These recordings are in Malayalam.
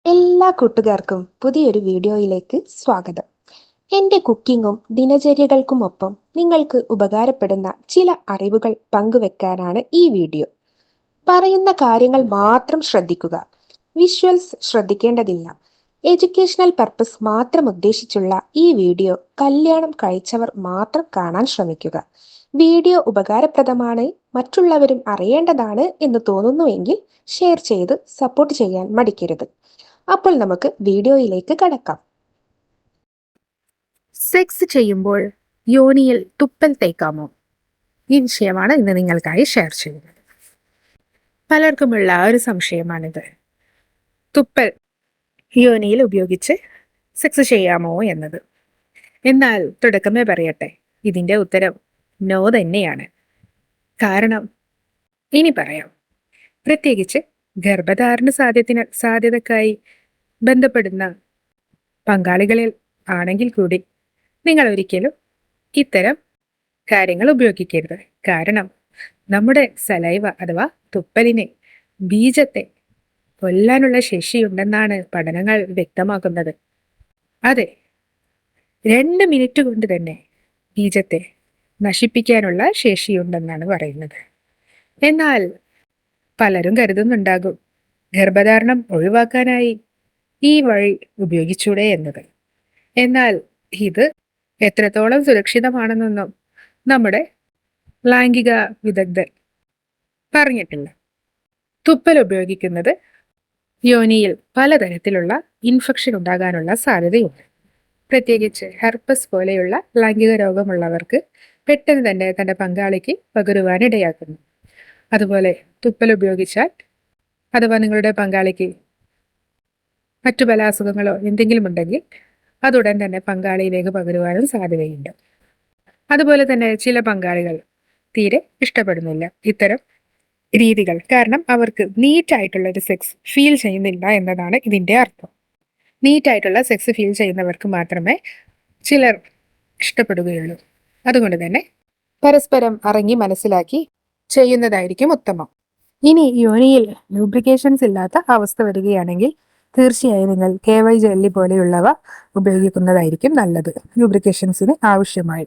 എല്ലാ കൂട്ടുകാർക്കും പുതിയൊരു വീഡിയോയിലേക്ക് സ്വാഗതം. എൻ്റെ കുക്കിങ്ങും ദിനചര്യകൾക്കുമൊപ്പം നിങ്ങൾക്ക് ഉപകാരപ്പെടുന്ന ചില അറിവുകൾ പങ്കുവെക്കാനാണ് ഈ വീഡിയോ. പറയുന്ന കാര്യങ്ങൾ മാത്രം ശ്രദ്ധിക്കുക. വിഷ്വൽസ് ശ്രദ്ധിക്കേണ്ടതില്ല. എഡ്യൂക്കേഷണൽ പർപ്പസ് മാത്രം ഉദ്ദേശിച്ചുള്ള ഈ വീഡിയോ കല്യാണം കഴിച്ചവർ മാത്രം കാണാൻ ശ്രമിക്കുക. വീഡിയോ ഉപകാരപ്രദമാണ്, മറ്റുള്ളവരും അറിയേണ്ടതാണ് എന്ന് തോന്നുന്നുവെങ്കിൽ ഷെയർ ചെയ്ത് സപ്പോർട്ട് ചെയ്യാൻ മടിക്കരുത്. അപ്പോൾ നമുക്ക് വീഡിയോയിലേക്ക് കടക്കാം. സെക്സ് ചെയ്യുമ്പോൾ യോനിയിൽ തുപ്പൽ തേക്കാമോ? ഈ വിഷയമാണ് ഇന്ന് നിങ്ങൾക്കായി ഷെയർ ചെയ്യുന്നത്. പലർക്കുമുള്ള ഒരു സംശയമാണിത്. തുപ്പൽ യോനിയിൽ ഉപയോഗിച്ച് സെക്സ് ചെയ്യാമോ എന്നത്. എന്നാൽ തുടക്കമേ പറയട്ടെ, ഇതിന്റെ ഉത്തരം നോ തന്നെയാണ്. കാരണം ഇനി പറയാം. പ്രത്യേകിച്ച് ഗർഭധാരണ സാധ്യതക്കായി ബന്ധപ്പെടുന്ന പങ്കാളികളിൽ ആണെങ്കിൽ കൂടി നിങ്ങൾ ഒരിക്കലും ഇത്തരം കാര്യങ്ങൾ ഉപയോഗിക്കരുത്. കാരണം നമ്മുടെ സലൈവ അഥവാ തുപ്പലിന് ബീജത്തെ കൊല്ലാനുള്ള ശേഷിയുണ്ടെന്നാണ് പഠനങ്ങൾ വ്യക്തമാക്കുന്നത്. അതെ, 2 മിനിറ്റ് കൊണ്ട് തന്നെ ബീജത്തെ നശിപ്പിക്കാനുള്ള ശേഷിയുണ്ടെന്നാണ് പറയുന്നത്. എന്നാൽ പലരും കരുതുന്നുണ്ടാകും ഗർഭധാരണം ഒഴിവാക്കാനായി ഈ വഴി ഉപയോഗിച്ചൂടെ എന്നത്. എന്നാൽ ഇത് എത്രത്തോളം സുരക്ഷിതമാണെന്നൊന്നും നമ്മുടെ ലൈംഗിക വിദഗ്ധർ പറഞ്ഞിട്ടില്ല. തുപ്പൽ ഉപയോഗിക്കുന്നത് യോനിയിൽ പലതരത്തിലുള്ള ഇൻഫെക്ഷൻ ഉണ്ടാകാനുള്ള സാധ്യതയുണ്ട്. പ്രത്യേകിച്ച് ഹെർപ്പസ് പോലെയുള്ള ലൈംഗിക രോഗമുള്ളവർക്ക് പെട്ടെന്ന് തന്നെ തന്റെ പങ്കാളിക്ക് പകരുവാനിടയാക്കുന്നു. അതുപോലെ തുപ്പൽ ഉപയോഗിച്ചാൽ അഥവാ നിങ്ങളുടെ പങ്കാളിക്ക് മറ്റു പല അസുഖങ്ങളോ എന്തെങ്കിലും ഉണ്ടെങ്കിൽ അതുടൻ തന്നെ പങ്കാളിയിലേക്ക് പകരുവാനും സാധ്യതയുണ്ട്. അതുപോലെ തന്നെ ചില പങ്കാളികൾ തീരെ ഇഷ്ടപ്പെടുന്നില്ല ഇത്തരം രീതികൾ. കാരണം അവർക്ക് നീറ്റായിട്ടുള്ള ഒരു സെക്സ് ഫീൽ ചെയ്യുന്നില്ല എന്നതാണ് ഇതിന്റെ അർത്ഥം. നീറ്റായിട്ടുള്ള സെക്സ് ഫീൽ ചെയ്യുന്നവർക്ക് മാത്രമേ ചിലർ ഇഷ്ടപ്പെടുകയുള്ളൂ. അതുകൊണ്ട് തന്നെ പരസ്പരം അറിഞ്ഞ് മനസ്സിലാക്കി ചെയ്യുന്നതായിരിക്കും ഉത്തമം. ഇനി യോനിയിൽ ലൂബ്രിക്കേഷൻസ് ഇല്ലാത്ത അവസ്ഥ വരികയാണെങ്കിൽ തീർച്ചയായും നിങ്ങൾ KY ജെല്ലി പോലെയുള്ളവ ഉപയോഗിക്കുന്നതായിരിക്കും നല്ലത് ലൂബ്രിക്കേഷൻസിന് ആവശ്യമായി.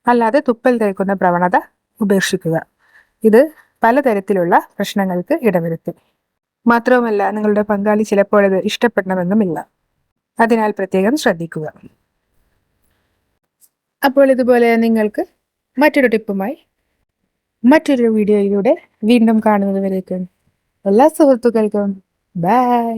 അല്ലാതെ തുപ്പൽ തേക്കുന്ന പ്രവണത ഉപേക്ഷിക്കുക. ഇത് പലതരത്തിലുള്ള പ്രശ്നങ്ങൾക്ക് ഇടവരുത്തും. മാത്രവുമല്ല, നിങ്ങളുടെ പങ്കാളി ചിലപ്പോൾ അത് ഇഷ്ടപ്പെടണമെന്നുമില്ല. അതിനാൽ പ്രത്യേകം ശ്രദ്ധിക്കുക. അപ്പോൾ ഇതുപോലെ നിങ്ങൾക്ക് മറ്റൊരു ടിപ്പുമായി മറ്റൊരു വീഡിയോയിലൂടെ വീണ്ടും കാണുന്നതുവരേക്കും എല്ലാ സുഹൃത്തുക്കൾക്കും ബൈ.